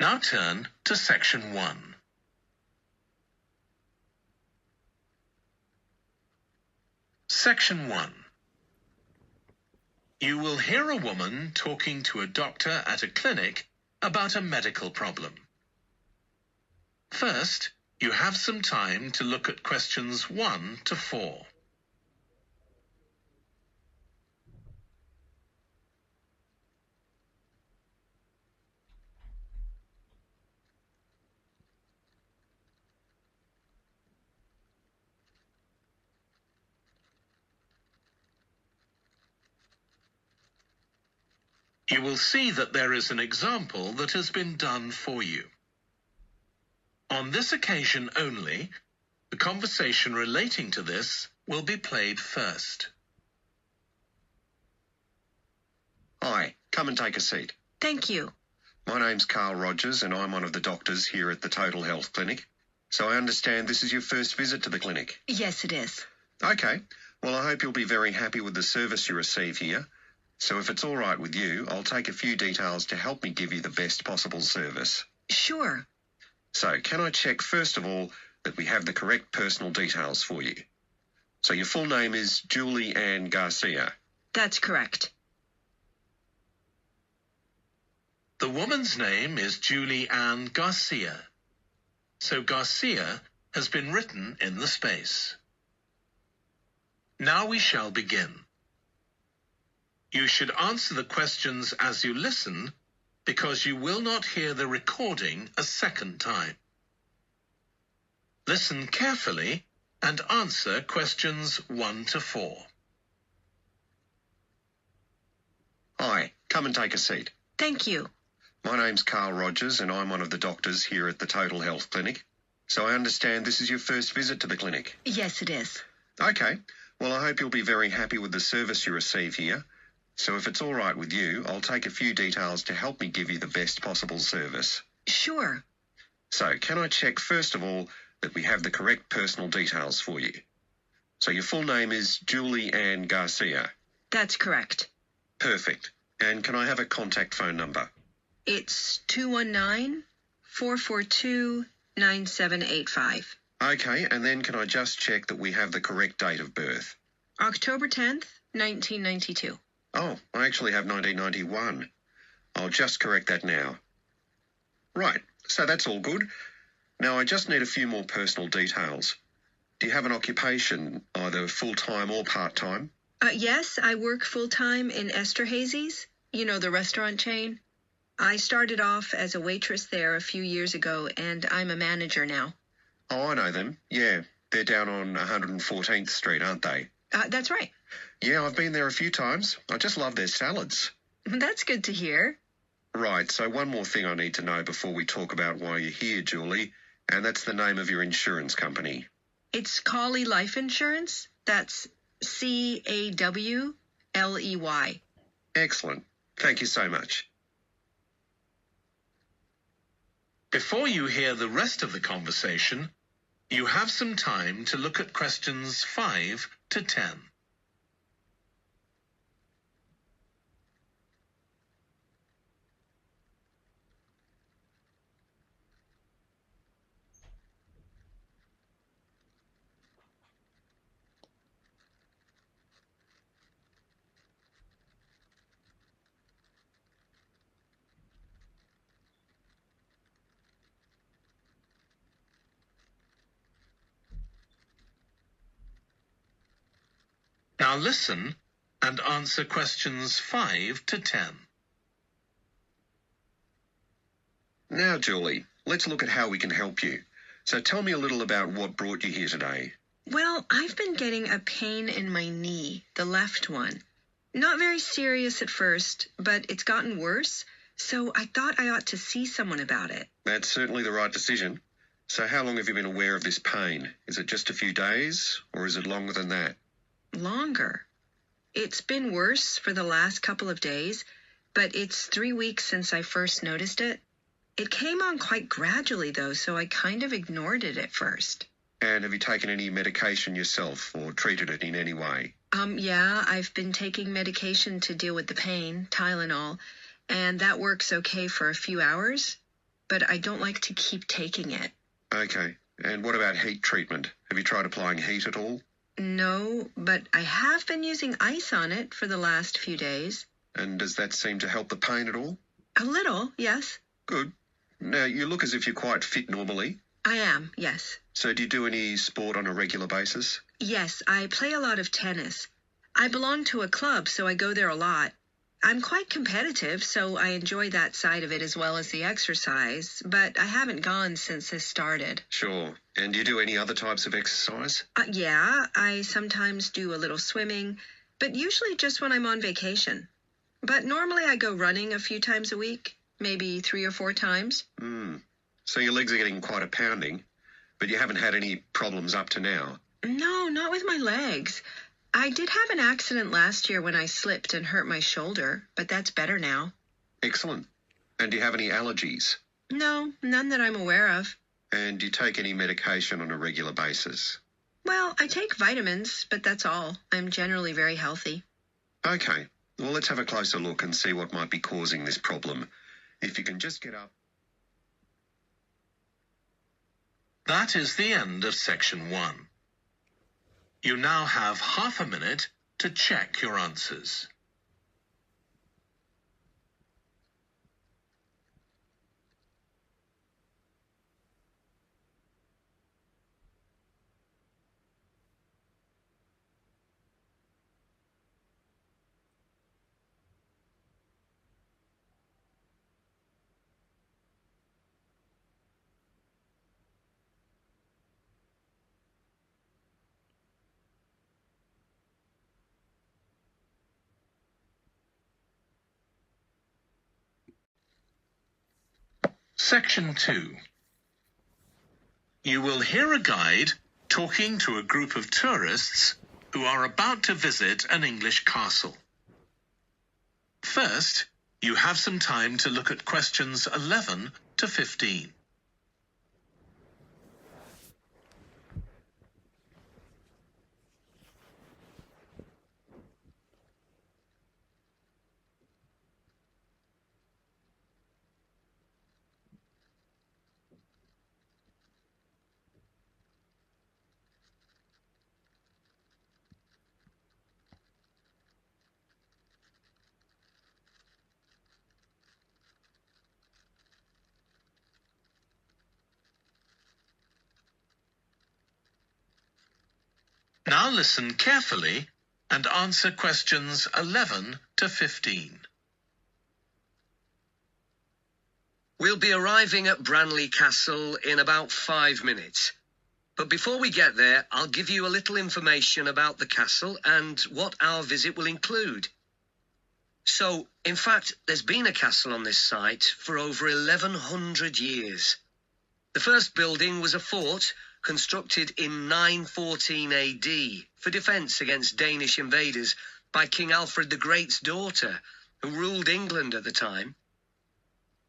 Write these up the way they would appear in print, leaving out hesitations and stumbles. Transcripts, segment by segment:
Now turn to Section 1. Section 1. You will hear a woman talking to a doctor at a clinic about a medical problem. First, you have some time to look at questions 1 to 4. You will see that there is an example that has been done for you. On this occasion only, the conversation relating to this will be played first. Hi, come and take a seat. Thank you. My name's Carl Rogers and I'm one of the doctors here at the Total Health Clinic. So I understand this is your first visit to the clinic. Yes, it is. Okay, well I hope you'll be very happy with the service you receive here. So if it's all right with you, I'll take a few details to help me give you the best possible service. Sure. So can I check first of all that we have the correct personal details for you? So your full name is Julie Ann Garcia. That's correct. The woman's name is Julie Ann Garcia. So Garcia has been written in the space. Now we shall begin. You should answer the questions as you listen, because you will not hear the recording a second time. Listen carefully and answer questions 1 to 4. Hi, come and take a seat. Thank you. My name's Carl Rogers and I'm one of the doctors here at the Total Health Clinic. So I understand this is your first visit to the clinic. Yes, it is. Okay, well I hope you'll be very happy with the service you receive here. So if it's all right with you, I'll take a few details to help me give you the best possible service. Sure. So can I check first of all that we have the correct personal details for you? So your full name is Julie Ann Garcia. That's correct. Perfect. And can I have a contact phone number? It's 219-442-9785. Okay, and then can I just check that we have the correct date of birth? October 10th, 1992. Oh, I actually have 1991. I'll just correct that now. Right, so that's all good. Now I just need a few more personal details. Do you have an occupation, either full-time or part-time? Yes, I work full-time in Esterhazy's, the restaurant chain. I started off as a waitress there a few years ago, and I'm a manager now. Oh, I know them. Yeah, they're down on 114th Street, aren't they? That's right. Yeah, I've been there a few times. I just love their salads. That's good to hear. Right, so one more thing I need to know before we talk about why you're here, Julie, and that's the name of your insurance company. It's Cawley Life Insurance. That's Cawley. Excellent. Thank you so much. Before you hear the rest of the conversation, you have some time to look at questions 5 to 10. Now listen and answer questions 5 to 10. Now, Julie, let's look at how we can help you. So tell me a little about what brought you here today. Well, I've been getting a pain in my knee, the left one. Not very serious at first, but it's gotten worse, so I thought I ought to see someone about it. That's certainly the right decision. So how long have you been aware of this pain? Is it just a few days, or is it longer than that? Longer. It's been worse for the last couple of days, but it's 3 weeks since I first noticed it. It came on quite gradually, though, so I kind of ignored it at first. And have you taken any medication yourself or treated it in any way? Yeah, I've been taking medication to deal with the pain, Tylenol, and that works okay for a few hours. but I don't like to keep taking it. Okay. And what about heat treatment? Have you tried applying heat at all? No, but I have been using ice on it for the last few days. And does that seem to help the pain at all? A little, yes. Good. Now, you look as if you're quite fit normally. I am, yes. So do you do any sport on a regular basis? Yes, I play a lot of tennis. I belong to a club, so I go there a lot. I'm quite competitive, so I enjoy that side of it as well as the exercise, but I haven't gone since this started. Sure. And do you do any other types of exercise? Yeah, I sometimes do a little swimming, but usually just when I'm on vacation. But normally I go running a few times a week, maybe 3 or 4 times. So your legs are getting quite a pounding, but you haven't had any problems up to now? No, not with my legs. I did have an accident last year when I slipped and hurt my shoulder, but that's better now. Excellent. And do you have any allergies? No, none that I'm aware of. And do you take any medication on a regular basis? Well, I take vitamins, but that's all. I'm generally very healthy. Okay. Well, let's have a closer look and see what might be causing this problem. If you can just get up. That is the end of section 1. You now have half a minute to check your answers. Section 2. You will hear a guide talking to a group of tourists who are about to visit an English castle. First, you have some time to look at questions 11 to 15. Now listen carefully and answer questions 11 to 15. We'll be arriving at Branley Castle in about 5 minutes. But before we get there, I'll give you a little information about the castle and what our visit will include. So, in fact, there's been a castle on this site for over 1100 years. The first building was a fort constructed in 914 AD for defence against Danish invaders by King Alfred the Great's daughter, who ruled England at the time.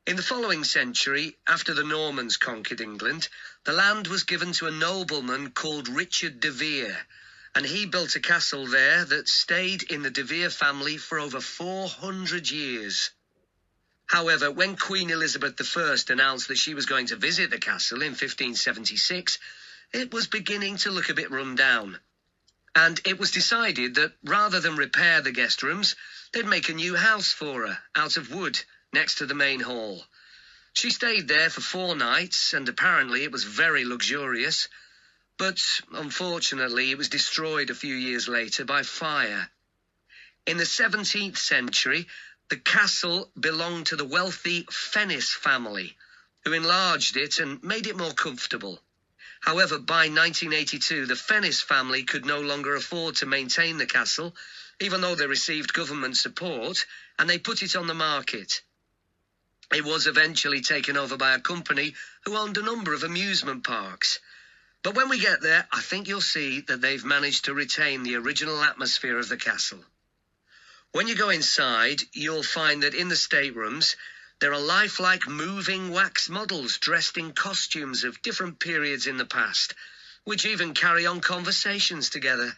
In the following century, after the Normans conquered England, the land was given to a nobleman called Richard de Vere, and he built a castle there that stayed in the de Vere family for over 400 years. However, when Queen Elizabeth I announced that she was going to visit the castle in 1576, it was beginning to look a bit run down. And it was decided that rather than repair the guest rooms, they'd make a new house for her out of wood next to the main hall. She stayed there for 4 nights, and apparently it was very luxurious. But unfortunately, it was destroyed a few years later by fire. In the 17th century, the castle belonged to the wealthy Fennis family, who enlarged it and made it more comfortable. However, by 1982, the Fennis family could no longer afford to maintain the castle, even though they received government support, and they put it on the market. It was eventually taken over by a company who owned a number of amusement parks. But when we get there, I think you'll see that they've managed to retain the original atmosphere of the castle. When you go inside, you'll find that in the staterooms, there are lifelike moving wax models dressed in costumes of different periods in the past, which even carry on conversations together.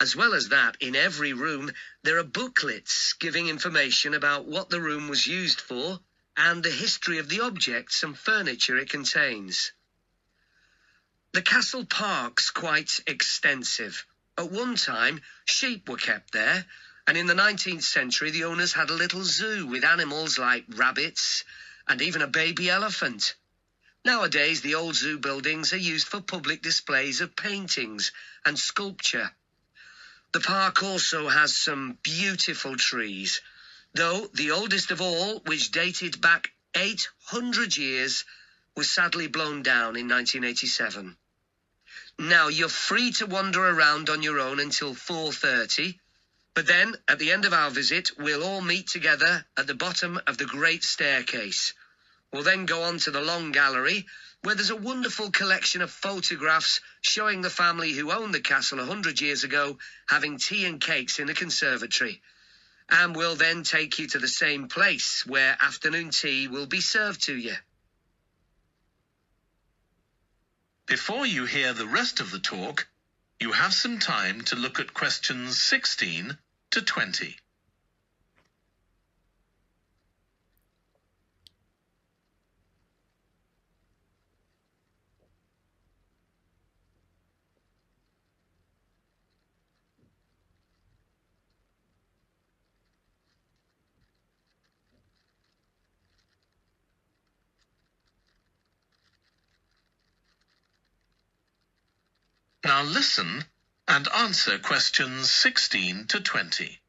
As well as that, in every room, there are booklets giving information about what the room was used for and the history of the objects and furniture it contains. The castle park's quite extensive. At one time, sheep were kept there, and in the 19th century the owners had a little zoo with animals like rabbits and even a baby elephant. Nowadays, the old zoo buildings are used for public displays of paintings and sculpture. The park also has some beautiful trees, though the oldest of all, which dated back 800 years, was sadly blown down in 1987. Now, you're free to wander around on your own until 4:30, but then, at the end of our visit, we'll all meet together at the bottom of the Great Staircase. We'll then go on to the Long Gallery, where there's a wonderful collection of photographs showing the family who owned the castle 100 years ago having tea and cakes in the conservatory. And we'll then take you to the same place where afternoon tea will be served to you. Before you hear the rest of the talk, you have some time to look at questions 16 to 20. Now listen and answer questions 16 to 20.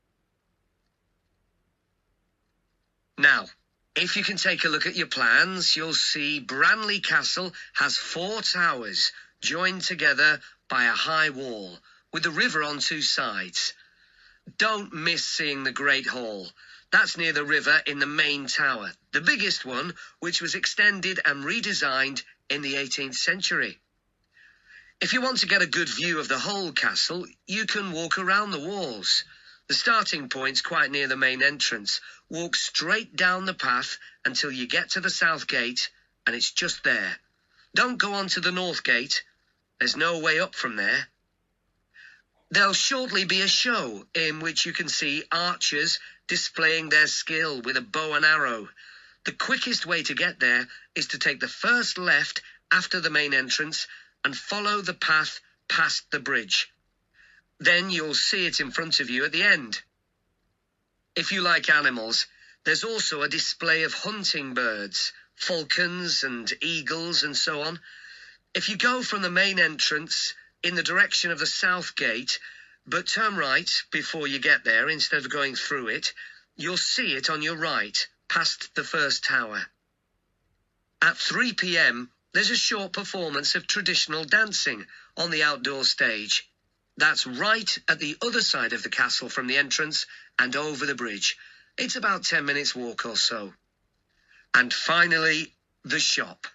Now, if you can take a look at your plans, you'll see Branley Castle has 4 towers joined together by a high wall with the river on 2 sides. Don't miss seeing the Great Hall. That's near the river in the main tower, the biggest one, which was extended and redesigned in the 18th century. If you want to get a good view of the whole castle, you can walk around the walls. The starting point's quite near the main entrance. Walk straight down the path until you get to the south gate, and it's just there. Don't go on to the north gate. There's no way up from there. There'll shortly be a show in which you can see archers displaying their skill with a bow and arrow. The quickest way to get there is to take the first left after the main entrance and follow the path past the bridge. Then you'll see it in front of you at the end. If you like animals, there's also a display of hunting birds, falcons and eagles and so on. If you go from the main entrance in the direction of the south gate, but turn right before you get there instead of going through it, you'll see it on your right, past the first tower. At 3 p.m, there's a short performance of traditional dancing on the outdoor stage. That's right at the other side of the castle from the entrance and over the bridge. It's about 10 minutes walk or so. And finally, the shop.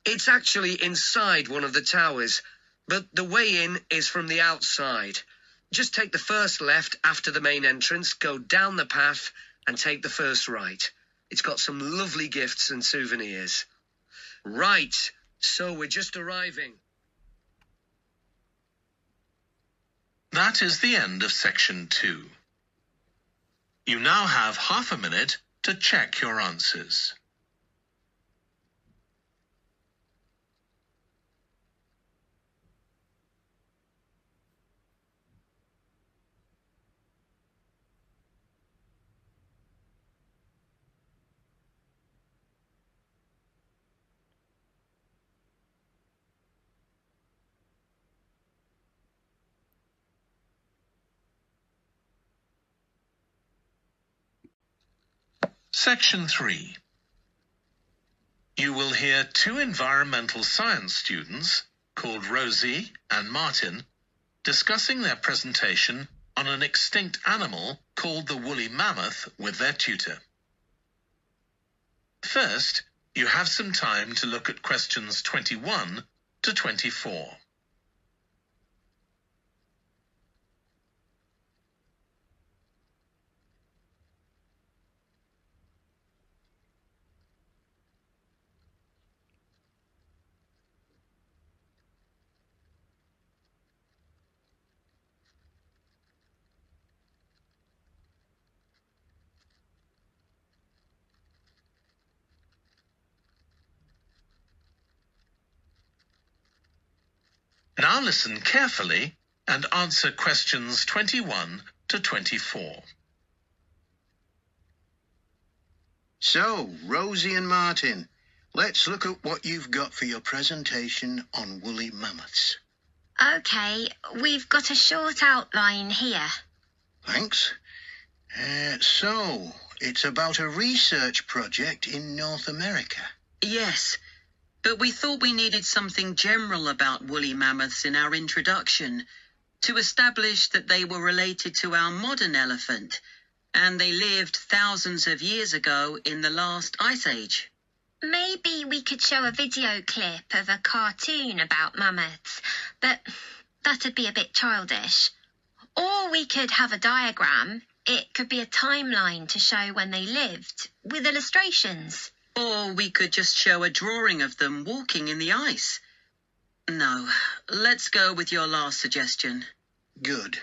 It's actually inside one of the towers, but the way in is from the outside. Just take the first left after the main entrance, go down the path and take the first right. It's got some lovely gifts and souvenirs. Right, so we're just arriving. That is the end of section 2. You now have half a minute to check your answers. Section 3. You will hear 2 environmental science students, called Rosie and Martin, discussing their presentation on an extinct animal called the woolly mammoth with their tutor. First, you have some time to look at questions 21 to 24. Now listen carefully and answer questions 21 to 24. So, Rosie and Martin, let's look at what you've got for your presentation on woolly mammoths. OK, we've got a short outline here. Thanks. So, it's about a research project in North America. Yes, but we thought we needed something general about woolly mammoths in our introduction to establish that they were related to our modern elephant, and they lived thousands of years ago in the last ice age. Maybe we could show a video clip of a cartoon about mammoths, but that'd be a bit childish. Or we could have a diagram. It could be a timeline to show when they lived, with illustrations. Or we could just show a drawing of them walking in the ice. No, let's go with your last suggestion. Good.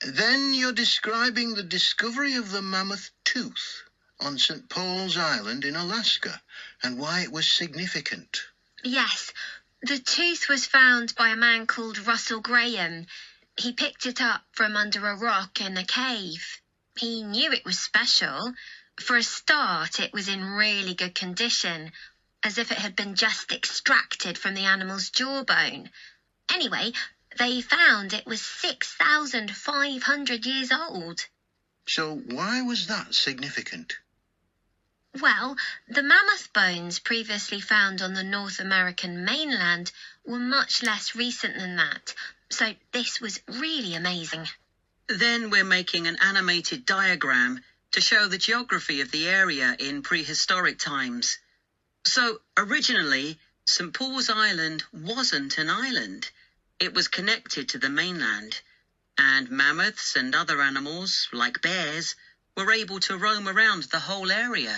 Then you're describing the discovery of the mammoth tooth on St. Paul's Island in Alaska and why it was significant. Yes, the tooth was found by a man called Russell Graham. He picked it up from under a rock in a cave. He knew it was special. For a start, it was in really good condition, as if it had been just extracted from the animal's jawbone. Anyway, they found it was 6,500 years old. So why was that significant? Well, the mammoth bones previously found on the North American mainland were much less recent than that, so this was really amazing. Then we're making an animated diagram to show the geography of the area in prehistoric times. So, originally, St. Paul's Island wasn't an island. It was connected to the mainland, and mammoths and other animals, like bears, were able to roam around the whole area.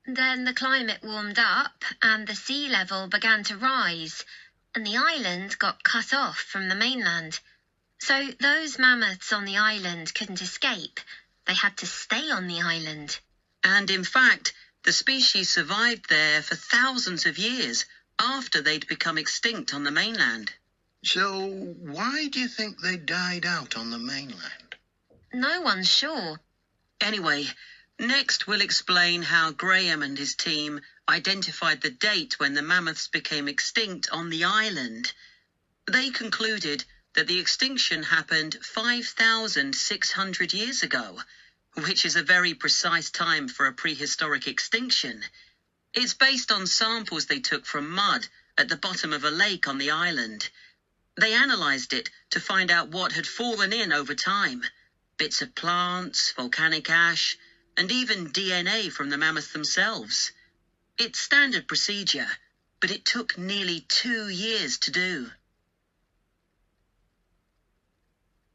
Then the climate warmed up, and the sea level began to rise, and the island got cut off from the mainland. So those mammoths on the island couldn't escape. They had to stay on the island. And in fact, the species survived there for thousands of years after they'd become extinct on the mainland. So why do you think they died out on the mainland? No one's sure. Anyway, next we'll explain how Graham and his team identified the date when the mammoths became extinct on the island. They concluded that the extinction happened 5,600 years ago, which is a very precise time for a prehistoric extinction. It's based on samples they took from mud at the bottom of a lake on the island. They analysed it to find out what had fallen in over time. Bits of plants, volcanic ash, and even DNA from the mammoths themselves. It's standard procedure, but it took nearly 2 years to do.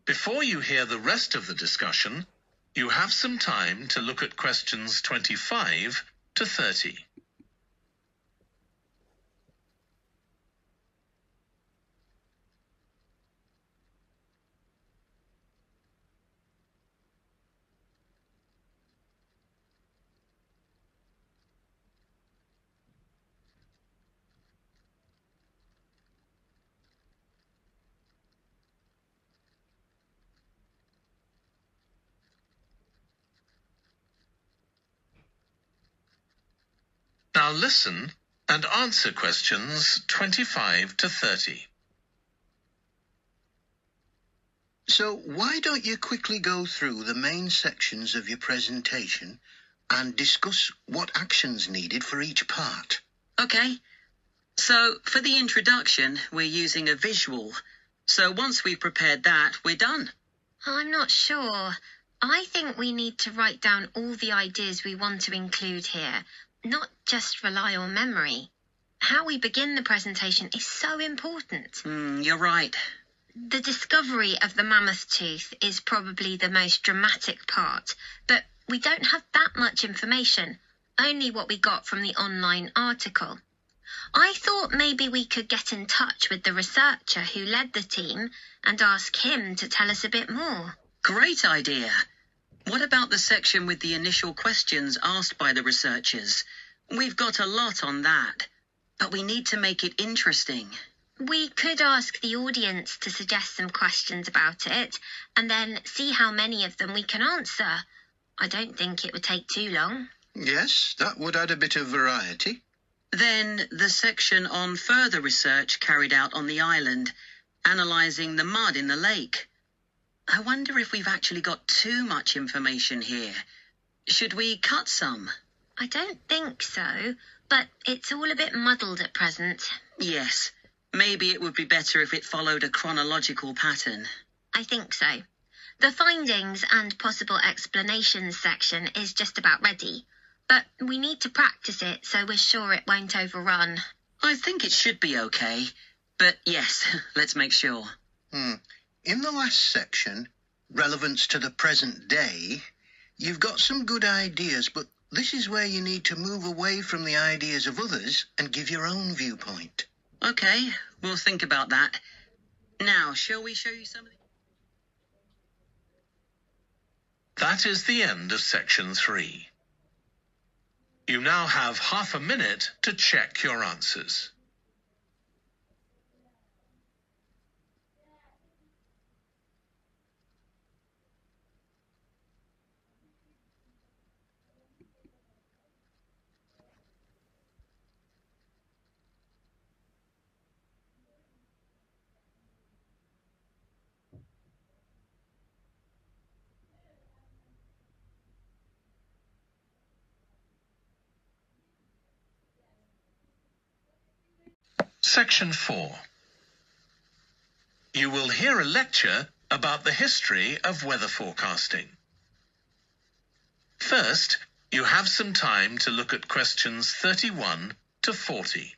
Before you hear the rest of the discussion, you have some time to look at questions 25 to 30. Now listen and answer questions 25 to 30. So why don't you quickly go through the main sections of your presentation and discuss what actions needed for each part? Okay. So, for the introduction, we're using a visual. So once we've prepared that, we're done. I'm not sure. I think we need to write down all the ideas we want to include here, not just rely on memory. How we begin the presentation is so important. You're right. The discovery of the mammoth tooth is probably the most dramatic part, but we don't have that much information, only what we got from the online article. I thought maybe we could get in touch with the researcher who led the team and ask him to tell us a bit more. Great idea. What about the section with the initial questions asked by the researchers? We've got a lot on that, but we need to make it interesting. We could ask the audience to suggest some questions about it, and then see how many of them we can answer. I don't think it would take too long. Yes, that would add a bit of variety. Then the section on further research carried out on the island, analysing the mud in the lake. I wonder if we've actually got too much information here. Should we cut some? I don't think so, but it's all a bit muddled at present. Yes, maybe it would be better if it followed a chronological pattern. I think so. The findings and possible explanations section is just about ready, but we need to practice it so we're sure it won't overrun. I think it should be okay, but yes, let's make sure. In the last section, relevance to the present day, you've got some good ideas, but this is where you need to move away from the ideas of others and give your own viewpoint. Okay, we'll think about that. Now, shall we show you some of the... That is the end of section 3. You now have half a minute to check your answers. Section 4. You will hear a lecture about the history of weather forecasting. First, you have some time to look at questions 31 to 40.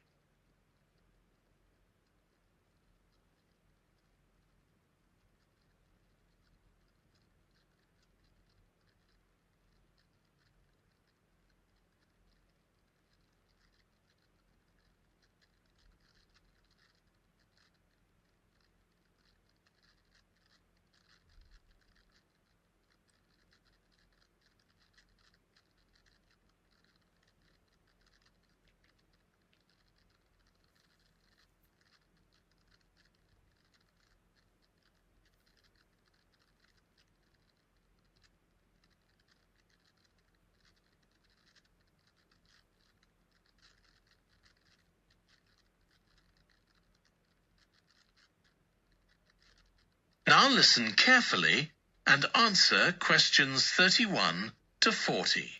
Now listen carefully and answer questions 31 to 40.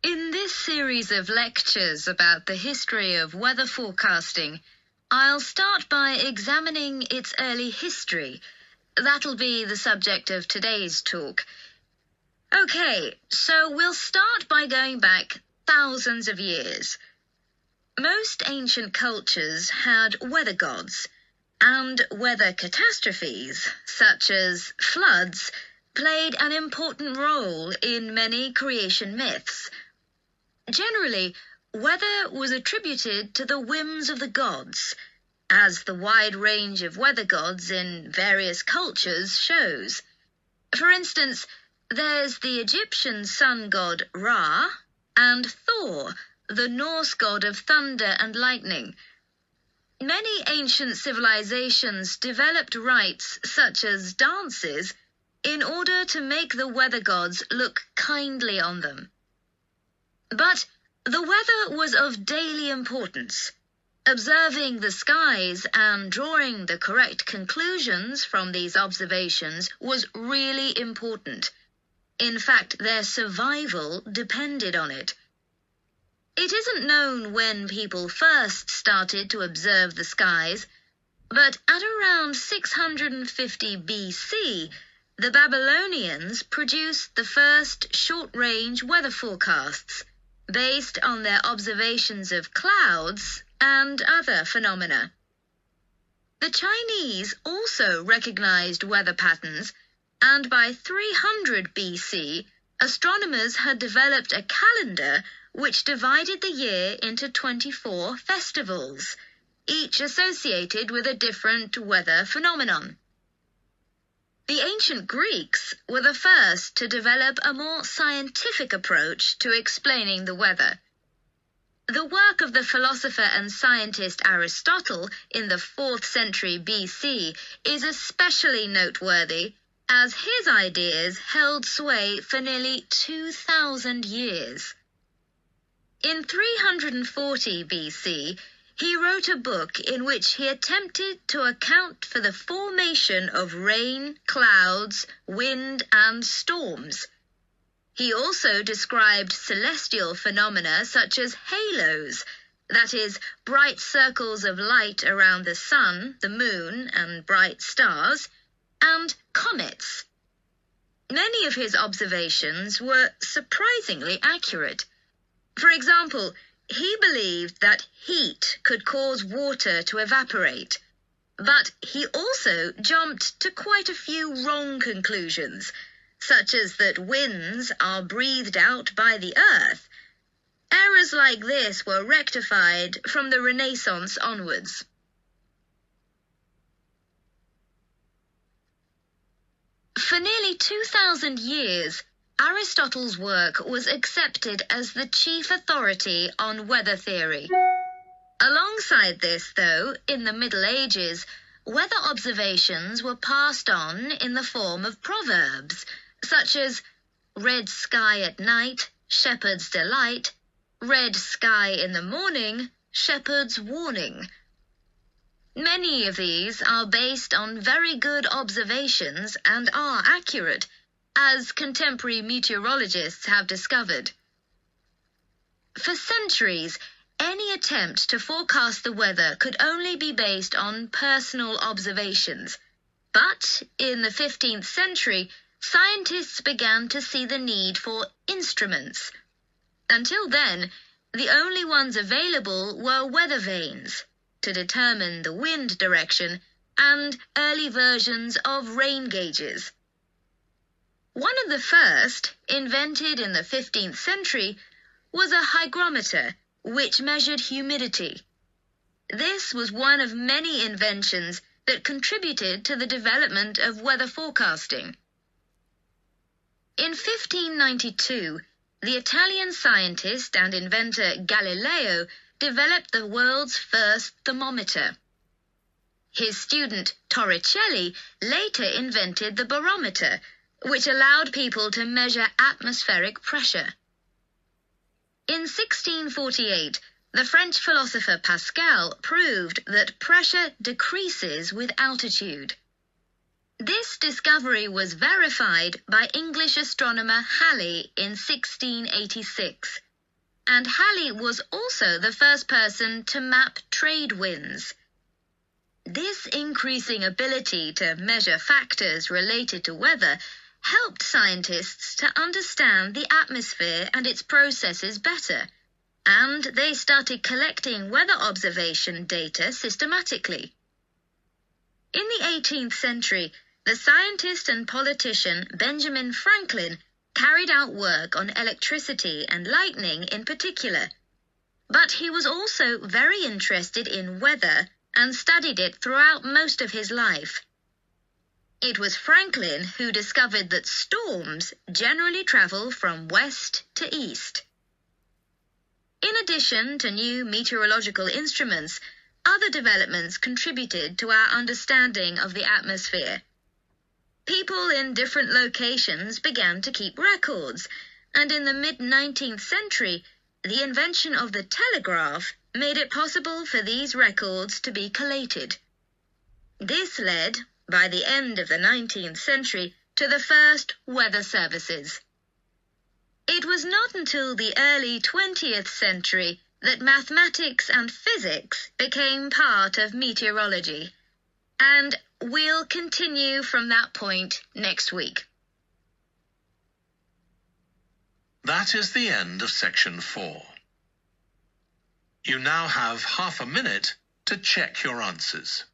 In this series of lectures about the history of weather forecasting, I'll start by examining its early history. That'll be the subject of today's talk. Okay, so we'll start by going back thousands of years. Most ancient cultures had weather gods, and weather catastrophes, such as floods, played an important role in many creation myths. Generally, weather was attributed to the whims of the gods, as the wide range of weather gods in various cultures shows. For instance, there's the Egyptian sun god Ra, and Thor, the Norse god of thunder and lightning. Many ancient civilizations developed rites such as dances in order to make the weather gods look kindly on them. But the weather was of daily importance. Observing the skies and drawing the correct conclusions from these observations was really important. In fact, their survival depended on it. It isn't known when people first started to observe the skies, but at around 650 BC, the Babylonians produced the first short-range weather forecasts, based on their observations of clouds and other phenomena. The Chinese also recognized weather patterns, and by 300 BC, astronomers had developed a calendar which divided the year into 24 festivals, each associated with a different weather phenomenon. The ancient Greeks were the first to develop a more scientific approach to explaining the weather. The work of the philosopher and scientist Aristotle in the 4th century BC is especially noteworthy, as his ideas held sway for nearly 2,000 years. In 340 BC, he wrote a book in which he attempted to account for the formation of rain, clouds, wind, and storms. He also described celestial phenomena such as halos, that is, bright circles of light around the sun, the moon, and bright stars, and comets. Many of his observations were surprisingly accurate. For example, he believed that heat could cause water to evaporate, but he also jumped to quite a few wrong conclusions, such as that winds are breathed out by the earth. Errors like this were rectified from the Renaissance onwards. For nearly 2,000 years, Aristotle's work was accepted as the chief authority on weather theory. Alongside this, though, in the Middle Ages, weather observations were passed on in the form of proverbs, such as red sky at night, shepherd's delight, red sky in the morning, shepherd's warning. Many of these are based on very good observations and are accurate, as contemporary meteorologists have discovered. For centuries, any attempt to forecast the weather could only be based on personal observations. But in the 15th century, scientists began to see the need for instruments. Until then, the only ones available were weather vanes to determine the wind direction and early versions of rain gauges. One of the first, invented in the 15th century, was a hygrometer, which measured humidity. This was one of many inventions that contributed to the development of weather forecasting. In 1592, the Italian scientist and inventor Galileo developed the world's first thermometer. His student Torricelli later invented the barometer, which allowed people to measure atmospheric pressure. In 1648, the French philosopher Pascal proved that pressure decreases with altitude. This discovery was verified by English astronomer Halley in 1686, and Halley was also the first person to map trade winds. This increasing ability to measure factors related to weather helped scientists to understand the atmosphere and its processes better, and they started collecting weather observation data systematically. In the 18th century, the scientist and politician Benjamin Franklin carried out work on electricity and lightning in particular, but he was also very interested in weather and studied it throughout most of his life. It was Franklin who discovered that storms generally travel from west to east. In addition to new meteorological instruments, other developments contributed to our understanding of the atmosphere. People in different locations began to keep records, and in the mid-19th century, the invention of the telegraph made it possible for these records to be collated. This led, by the end of the 19th century, to the first weather services. It was not until the early 20th century that mathematics and physics became part of meteorology, and we'll continue from that point next week. That is the end of section 4. You now have half a minute to check your answers.